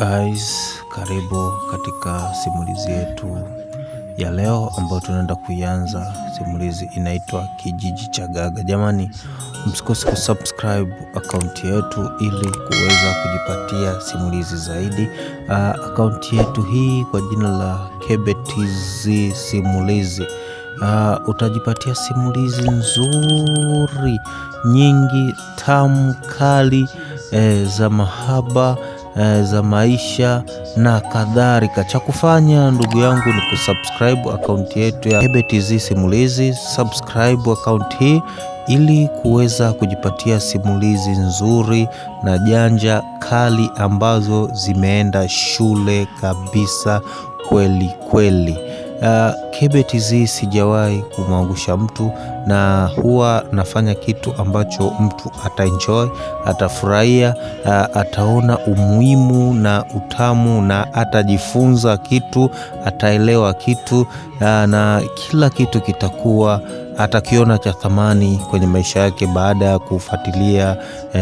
Guys, karibu katika simulizi yetu ya leo ambayo tunaenda kuianza. Simulizi inaitwa Kijiji cha Gaga. Jamani, msikose kusubscribe akaunti yetu ili kuweza kujipatia simulizi zaidi. Akaunti yetu hii kwa jina la KBTZ Simulizi. Utajipatia simulizi nzuri nyingi, tamu, kali, za mahaba, za maisha na kadhalika. Cha kufanya ndugu yangu ni kusubscribe akaunti yetu ya KBTZ Simulizi. Subscribe akaunti hii ili kuweza kujipatia simulizi nzuri na janja kali ambazo zimeenda shule kabisa kweli kweli. KBTZ sijawahi kumwangusha mtu, na huwa nafanya kitu ambacho mtu ataenjoy, atafurahia, ataona umuhimu na utamu, na atajifunza kitu, ataelewa kitu, na kila kitu kitakuwa atakiona cha thamani kwenye maisha yake baada ya kufuatilia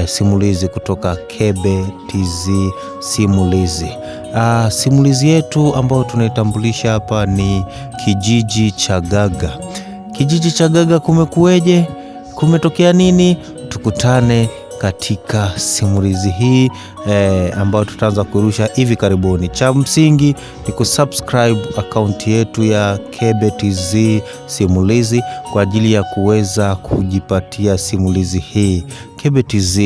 simulizi kutoka KBTZ Simulizi. Simulizi yetu ambayo tunaitambulisha hapa ni Kijiji cha Gaga. Kijiji cha Gaga kumekuweje? Kumetokea nini? Tukutane katika simulizi hii ambayo tutaanza kurusha hivi karibuni. Cha msingi ni kusubscribe akaunti yetu ya KBTZ Simulizi kwa ajili ya kuweza kujipatia simulizi hii. KBTZ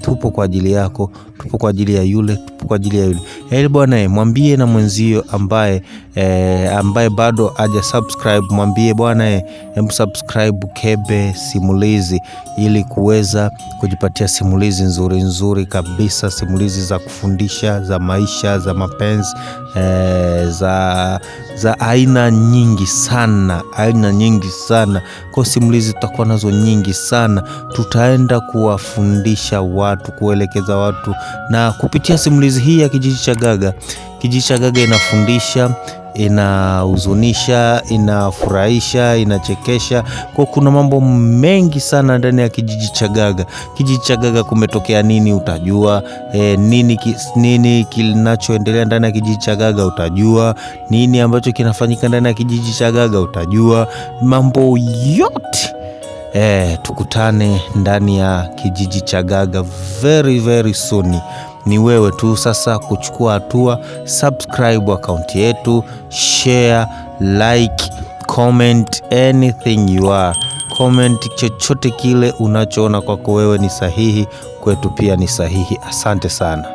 tupo kwa ajili yako, tupo kwa ajili ya yule, tupo kwa ajili ya yule. Bwana, mwambie na mwenzio ambaye bado haja subscribe, mwambie bwana, subscribe KB Simulizi ili kuweza kujipatia simulizi nzuri nzuri kabisa, simulizi za kufundisha, za maisha, za mapenzi, za aina nyingi sana, Kwa simulizi tutakuwa nazo nyingi sana. Tutaenda kuwafundisha watu, kuelekeza watu, na kupitia simulizi hii ya Kijiji cha Gaga. Kijiji cha Gaga inafundisha, inahuzunisha, inafurahisha, inachekesha. Kwa kuna mambo mengi sana ndani ya Kijiji cha Gaga. Kijiji cha Gaga kumetokea nini utajua, nini kinachoendelea ndani ya Kijiji cha Gaga utajua, nini ambacho kinafanyika ndani ya Kijiji cha Gaga utajua, mambo yote. Tukutane ndani ya Kijiji cha Gaga very very soon. Ni wewe tu sasa kuchukua hatua. Subscribe akaunti yetu, share, like, comment anything you are. Comment chochote kile unachoona kwako wewe ni sahihi, kwetu pia ni sahihi. Asante sana.